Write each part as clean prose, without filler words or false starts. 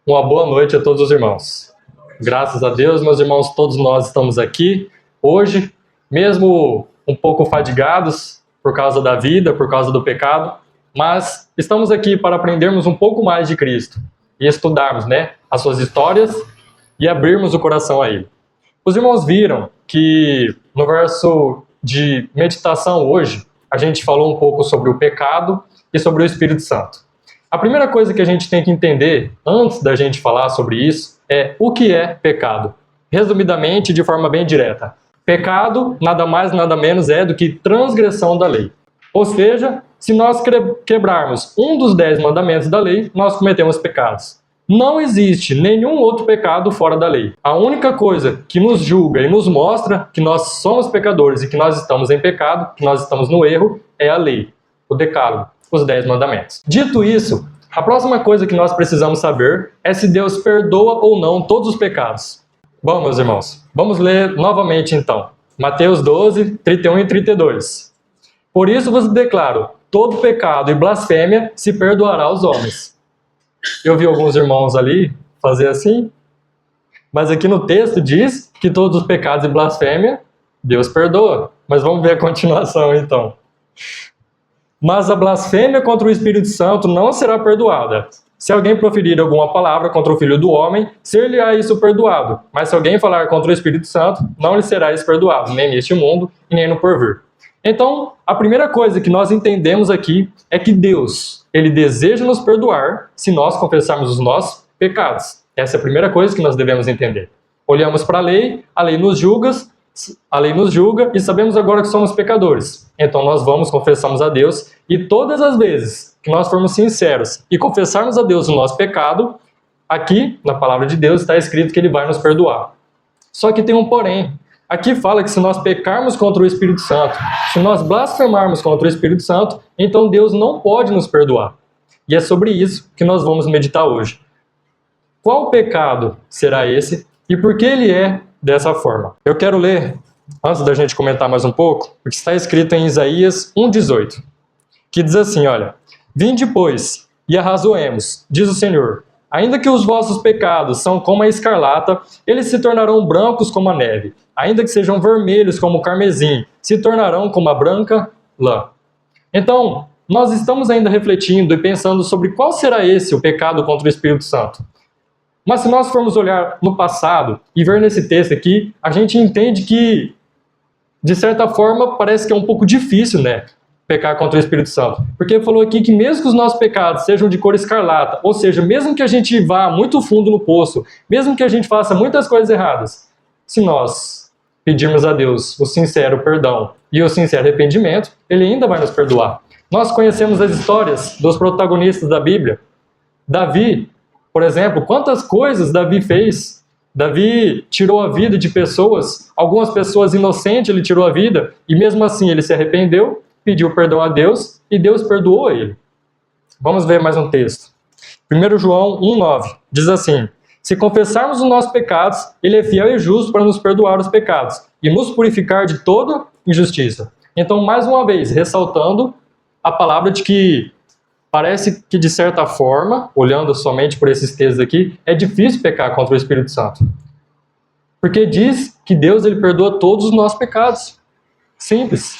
Uma boa noite a todos os irmãos. Graças a Deus, meus irmãos, todos nós estamos aqui hoje, mesmo um pouco fadigados por causa da vida, por causa do pecado, mas estamos aqui para aprendermos um pouco mais de Cristo e estudarmos, as suas histórias e abrirmos o coração a Ele. Os irmãos viram que no verso de meditação hoje, a gente falou um pouco sobre o pecado e sobre o Espírito Santo. A primeira coisa que a gente tem que entender, antes da gente falar sobre isso, é o que é pecado. Resumidamente, de forma bem direta. Pecado, nada mais, nada menos é do que transgressão da lei. Ou seja, se nós quebrarmos um dos 10 mandamentos da lei, nós cometemos pecados. Não existe nenhum outro pecado fora da lei. A única coisa que nos julga e nos mostra que nós somos pecadores e que nós estamos em pecado, que nós estamos no erro, é a lei, o decálogo, os 10 mandamentos. Dito isso, a próxima coisa que nós precisamos saber é se Deus perdoa ou não todos os pecados. Bom, meus irmãos, vamos ler novamente então. Mateus 12, 31 e 32. Por isso vos declaro, todo pecado e blasfêmia se perdoará aos homens. Eu vi alguns irmãos ali fazer assim, mas aqui no texto diz que todos os pecados e blasfêmia, Deus perdoa. Mas vamos ver a continuação então. Mas a blasfêmia contra o Espírito Santo não será perdoada. Se alguém proferir alguma palavra contra o Filho do Homem, ser-lhe-á isso perdoado. Mas se alguém falar contra o Espírito Santo, não lhe será isso perdoado, nem neste mundo e nem no porvir. Então, a primeira coisa que nós entendemos aqui é que Deus, Ele deseja nos perdoar se nós confessarmos os nossos pecados. Essa é a primeira coisa que nós devemos entender. Olhamos para a lei nos julga e sabemos agora que somos pecadores. Então nós confessamos a Deus e todas as vezes que nós formos sinceros e confessarmos a Deus o nosso pecado, aqui na palavra de Deus está escrito que Ele vai nos perdoar. Só que tem um porém. Aqui fala que se nós pecarmos contra o Espírito Santo, se nós blasfemarmos contra o Espírito Santo, então Deus não pode nos perdoar. E é sobre isso que nós vamos meditar hoje. Qual pecado será esse e por que ele é dessa forma? Eu quero ler, antes da gente comentar mais um pouco, o que está escrito em Isaías 1,18, que diz assim, olha: Vinde, pois, e arrazoemos, diz o Senhor, ainda que os vossos pecados são como a escarlata, eles se tornarão brancos como a neve, ainda que sejam vermelhos como o carmesim, se tornarão como a branca lã. Então, nós estamos ainda refletindo e pensando sobre qual será esse o pecado contra o Espírito Santo. Mas se nós formos olhar no passado e ver nesse texto aqui, a gente entende que, de certa forma, parece que é um pouco difícil, pecar contra o Espírito Santo. Porque falou aqui que mesmo que os nossos pecados sejam de cor escarlata, ou seja, mesmo que a gente vá muito fundo no poço, mesmo que a gente faça muitas coisas erradas, se nós pedirmos a Deus o sincero perdão e o sincero arrependimento, Ele ainda vai nos perdoar. Nós conhecemos as histórias dos protagonistas da Bíblia. Davi, por exemplo, quantas coisas Davi fez? Davi tirou a vida de pessoas, algumas pessoas inocentes ele tirou a vida, e mesmo assim ele se arrependeu, pediu perdão a Deus, e Deus perdoou ele. Vamos ver mais um texto. 1 João 1,9 diz assim: Se confessarmos os nossos pecados, Ele é fiel e justo para nos perdoar os pecados, e nos purificar de toda injustiça. Então, mais uma vez, ressaltando a palavra de que parece que, de certa forma, olhando somente por esses textos aqui, é difícil pecar contra o Espírito Santo. Porque diz que Deus ele perdoa todos os nossos pecados. Simples.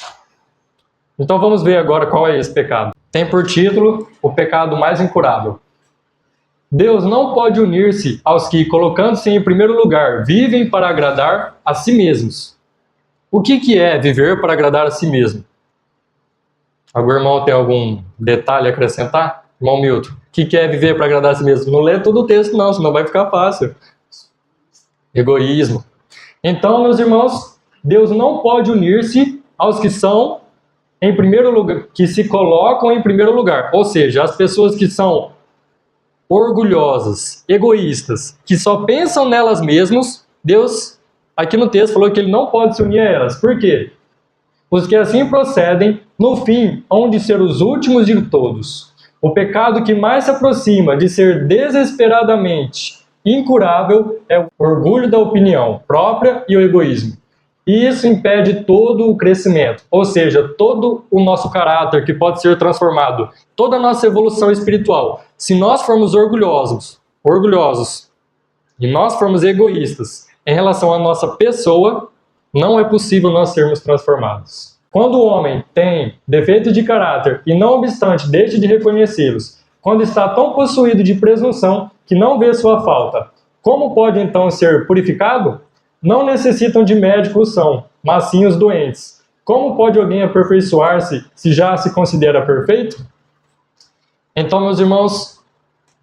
Então vamos ver agora qual é esse pecado. Tem por título o pecado mais incurável. Deus não pode unir-se aos que, colocando-se em primeiro lugar, vivem para agradar a si mesmos. O que é viver para agradar a si mesmo? Algum irmão tem algum detalhe a acrescentar? Irmão Milton, o que é viver para agradar a si mesmo? Não lê todo o texto não, senão vai ficar fácil. Egoísmo. Então, meus irmãos, Deus não pode unir-se aos que são em primeiro lugar, que se colocam em primeiro lugar. Ou seja, as pessoas que são orgulhosas, egoístas, que só pensam nelas mesmas, Deus, aqui no texto, falou que Ele não pode se unir a elas. Por quê? Os que assim procedem, no fim, hão de ser os últimos de todos. O pecado que mais se aproxima de ser desesperadamente incurável é o orgulho da opinião própria e o egoísmo. E isso impede todo o crescimento, ou seja, todo o nosso caráter que pode ser transformado, toda a nossa evolução espiritual. Se nós formos orgulhosos orgulhosos e nós formos egoístas em relação à nossa pessoa, não é possível nós sermos transformados. Quando o homem tem defeitos de caráter e, não obstante, deixa de reconhecê-los, quando está tão possuído de presunção que não vê sua falta, como pode então ser purificado? Não necessitam de médicos são, mas sim os doentes. Como pode alguém aperfeiçoar-se se já se considera perfeito? Então, meus irmãos,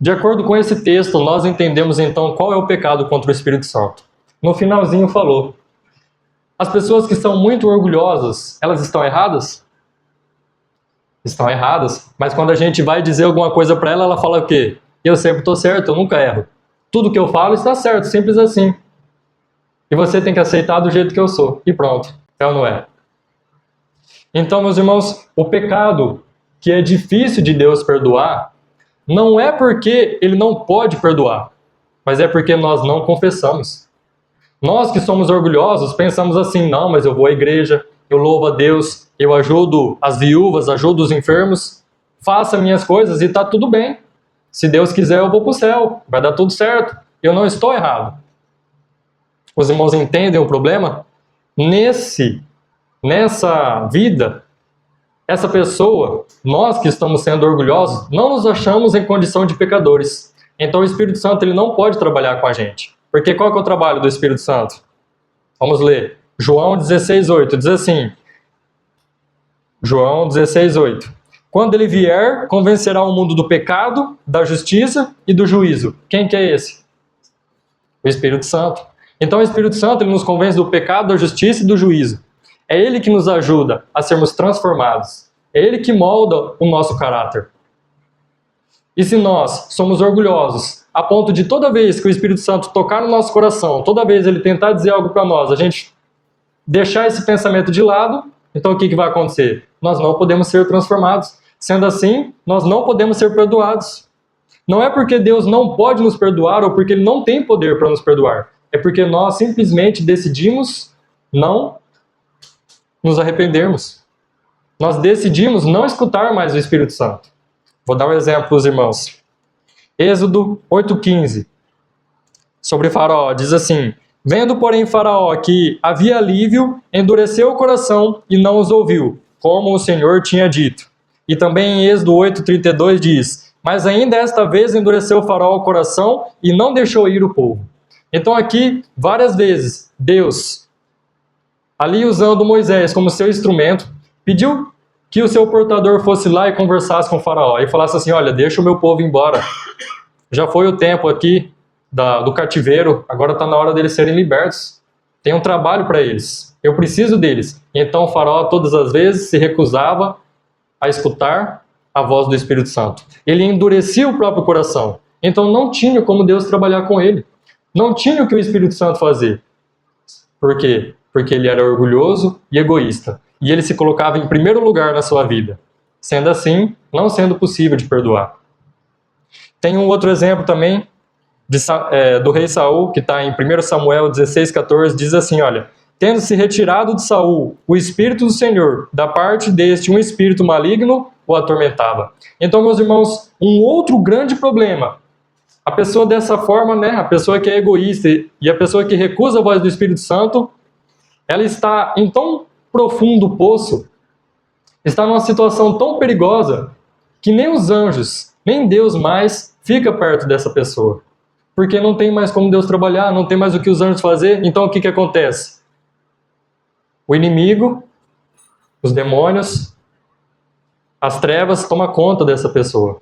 de acordo com esse texto, nós entendemos então qual é o pecado contra o Espírito Santo. No finalzinho falou: as pessoas que são muito orgulhosas, elas estão erradas? Estão erradas. Mas quando a gente vai dizer alguma coisa para ela, ela fala o quê? Eu sempre estou certo, eu nunca erro. Tudo que eu falo está certo, simples assim. E você tem que aceitar do jeito que eu sou. E pronto. É ou não é? Então, meus irmãos, o pecado que é difícil de Deus perdoar, não é porque Ele não pode perdoar, mas é porque nós não confessamos. Nós que somos orgulhosos, pensamos assim: não, mas eu vou à igreja, eu louvo a Deus, eu ajudo as viúvas, ajudo os enfermos, faço minhas coisas e está tudo bem. Se Deus quiser, eu vou para o céu, vai dar tudo certo, eu não estou errado. Os irmãos entendem o problema? Nessa vida, essa pessoa, nós que estamos sendo orgulhosos, não nos achamos em condição de pecadores. Então o Espírito Santo ele não pode trabalhar com a gente. Porque qual que é o trabalho do Espírito Santo? Vamos ler. João 16:8 diz assim. João 16:8. Quando ele vier, convencerá o mundo do pecado, da justiça e do juízo. Quem que é esse? O Espírito Santo. Então o Espírito Santo ele nos convence do pecado, da justiça e do juízo. É Ele que nos ajuda a sermos transformados. É Ele que molda o nosso caráter. E se nós somos orgulhosos, a ponto de toda vez que o Espírito Santo tocar no nosso coração, toda vez ele tentar dizer algo para nós, a gente deixar esse pensamento de lado, então o que vai acontecer? Nós não podemos ser transformados. Sendo assim, nós não podemos ser perdoados. Não é porque Deus não pode nos perdoar ou porque Ele não tem poder para nos perdoar. É porque nós simplesmente decidimos não nos arrependermos. Nós decidimos não escutar mais o Espírito Santo. Vou dar um exemplo para os irmãos. Êxodo 8:15. Sobre Faraó, diz assim: vendo, porém, Faraó que havia alívio, endureceu o coração e não os ouviu, como o Senhor tinha dito. E também em Êxodo 8:32 diz: mas ainda esta vez endureceu Faraó o coração e não deixou ir o povo. Então aqui, várias vezes, Deus, ali usando Moisés como seu instrumento, pediu que o seu portador fosse lá e conversasse com o Faraó e falasse assim: olha, deixa o meu povo embora. Já foi o tempo aqui do cativeiro, agora está na hora deles serem libertos. Tem um trabalho para eles. Eu preciso deles. E então o Faraó todas as vezes se recusava a escutar a voz do Espírito Santo. Ele endurecia o próprio coração. Então não tinha como Deus trabalhar com ele. Não tinha o que o Espírito Santo fazer. Por quê? Porque ele era orgulhoso e egoísta. E ele se colocava em primeiro lugar na sua vida. Sendo assim, não sendo possível de perdoar. Tem um outro exemplo também do rei Saul, que está em 1 Samuel 16:14, diz assim, olha: tendo se retirado de Saul o Espírito do Senhor, da parte deste um espírito maligno o atormentava. Então, meus irmãos, um outro grande problema, a pessoa dessa forma, né, a pessoa que é egoísta e a pessoa que recusa a voz do Espírito Santo, ela está em tão profundo poço, está numa situação tão perigosa, que nem os anjos, nem Deus mais fica perto dessa pessoa. Porque não tem mais como Deus trabalhar, não tem mais o que os anjos fazer. Então o que acontece? O inimigo, os demônios, as trevas tomam conta dessa pessoa.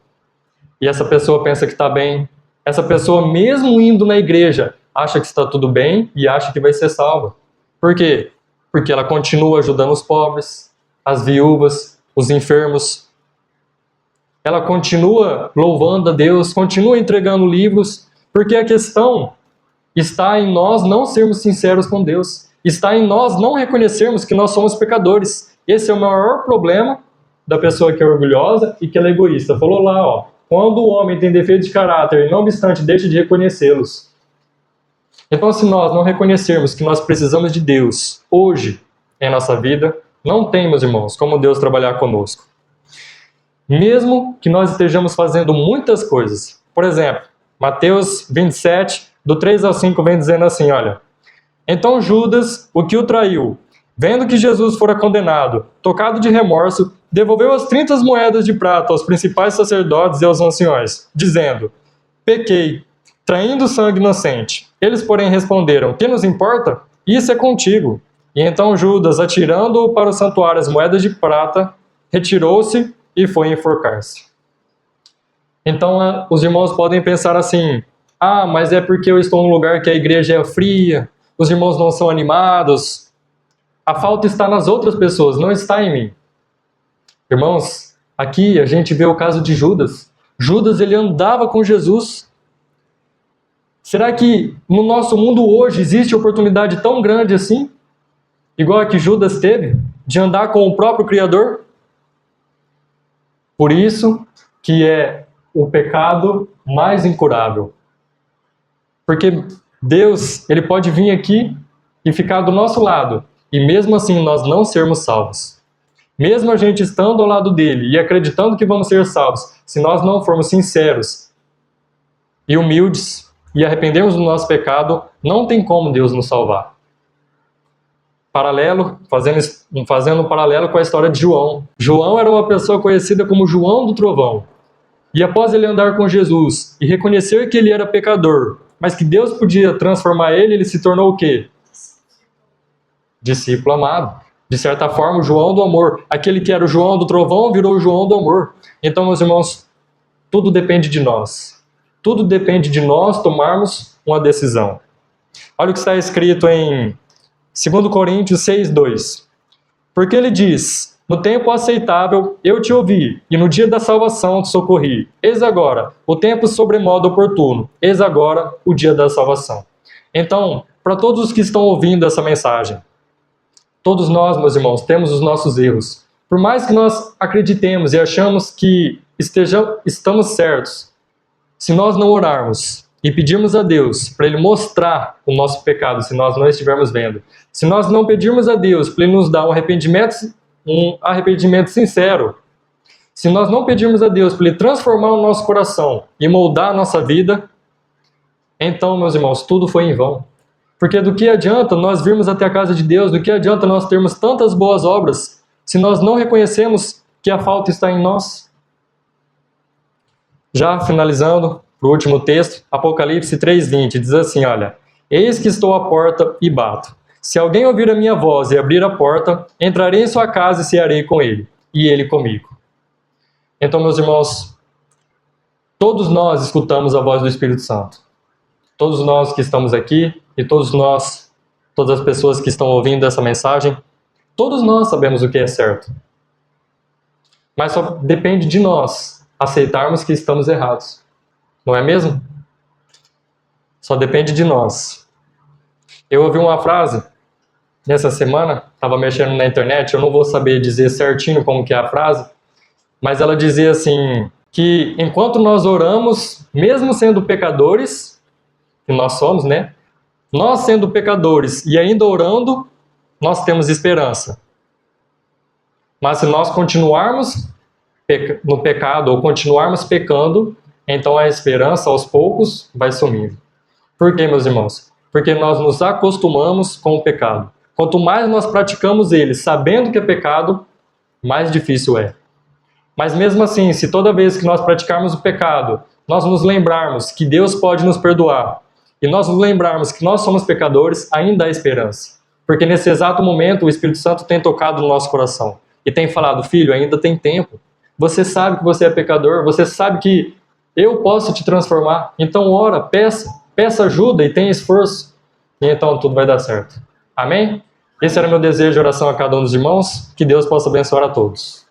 E essa pessoa pensa que está bem. Essa pessoa, mesmo indo na igreja, acha que está tudo bem e acha que vai ser salva. Por quê? Porque ela continua ajudando os pobres, as viúvas, os enfermos. Ela continua louvando a Deus, continua entregando livros, porque a questão está em nós não sermos sinceros com Deus. Está em nós não reconhecermos que nós somos pecadores. Esse é o maior problema da pessoa que é orgulhosa e que ela é egoísta. Falou lá, ó, quando o homem tem defeito de caráter e não obstante deixa de reconhecê-los. Então, se nós não reconhecermos que nós precisamos de Deus hoje em nossa vida, não tem, meus irmãos, como Deus trabalhar conosco. Mesmo que nós estejamos fazendo muitas coisas. Por exemplo, Mateus 27, do 3 ao 5, vem dizendo assim, olha. Então Judas, o que o traiu, vendo que Jesus fora condenado, tocado de remorso, devolveu as 30 moedas de prata aos principais sacerdotes e aos anciões, dizendo, pequei, traindo sangue inocente. Eles, porém, responderam, que nos importa? Isso é contigo. E então Judas, atirando para o santuário as moedas de prata, retirou-se e foi enforcar-se. Então os irmãos podem pensar assim, mas é porque eu estou num lugar que a igreja é fria, os irmãos não são animados. A falta está nas outras pessoas, não está em mim. Irmãos, aqui a gente vê o caso de Judas. Judas, ele andava com Jesus. Será que no nosso mundo hoje existe oportunidade tão grande assim? Igual a que Judas teve, de andar com o próprio Criador? Por isso que é o pecado mais incurável. Porque Deus, ele pode vir aqui e ficar do nosso lado, e mesmo assim nós não sermos salvos. Mesmo a gente estando ao lado dele e acreditando que vamos ser salvos, se nós não formos sinceros e humildes e arrependermos do nosso pecado, não tem como Deus nos salvar. Fazendo um paralelo com a história de João. João era uma pessoa conhecida como João do Trovão. E após ele andar com Jesus e reconhecer que ele era pecador, mas que Deus podia transformar ele, ele se tornou o quê? Discípulo amado. De certa forma, o João do amor. Aquele que era o João do Trovão virou o João do amor. Então, meus irmãos, tudo depende de nós. Tudo depende de nós tomarmos uma decisão. Olha o que está escrito em 2 Coríntios 6:2. Porque ele diz, no tempo aceitável eu te ouvi, e no dia da salvação te socorri. Eis agora o tempo sobremodo oportuno. Eis agora o dia da salvação. Então, para todos os que estão ouvindo essa mensagem, todos nós, meus irmãos, temos os nossos erros. Por mais que nós acreditemos e achamos que estamos certos, se nós não orarmos e pedirmos a Deus para Ele mostrar o nosso pecado, se nós não estivermos vendo, se nós não pedirmos a Deus para Ele nos dar um arrependimento sincero, se nós não pedirmos a Deus para Ele transformar o nosso coração e moldar a nossa vida, então, meus irmãos, tudo foi em vão. Porque do que adianta nós virmos até a casa de Deus, do que adianta nós termos tantas boas obras, se nós não reconhecemos que a falta está em nós? Já finalizando, para o último texto, Apocalipse 3:20, diz assim, olha, eis que estou à porta e bato. Se alguém ouvir a minha voz e abrir a porta, entrarei em sua casa e cearei com ele, e ele comigo. Então, meus irmãos, todos nós escutamos a voz do Espírito Santo. Todos nós que estamos aqui e todas as pessoas que estão ouvindo essa mensagem, todos nós sabemos o que é certo. Mas só depende de nós aceitarmos que estamos errados. Não é mesmo? Só depende de nós. Eu ouvi uma frase nessa semana, estava mexendo na internet, eu não vou saber dizer certinho como que é a frase, mas ela dizia assim, que enquanto nós oramos, mesmo sendo pecadores, que nós somos, né? Nós sendo pecadores e ainda orando, nós temos esperança. Mas se nós continuarmos no pecado ou continuarmos pecando, então a esperança aos poucos vai sumindo. Por quê, meus irmãos? Porque nós nos acostumamos com o pecado. Quanto mais nós praticamos ele sabendo que é pecado, mais difícil é. Mas mesmo assim, se toda vez que nós praticarmos o pecado, nós nos lembrarmos que Deus pode nos perdoar, e nós nos lembrarmos que nós somos pecadores, ainda há esperança. Porque nesse exato momento o Espírito Santo tem tocado no nosso coração e tem falado, filho, ainda tem tempo. Você sabe que você é pecador, você sabe que eu posso te transformar. Então ora, peça ajuda e tenha esforço. E então tudo vai dar certo. Amém? Esse era meu desejo de oração a cada um dos irmãos. Que Deus possa abençoar a todos.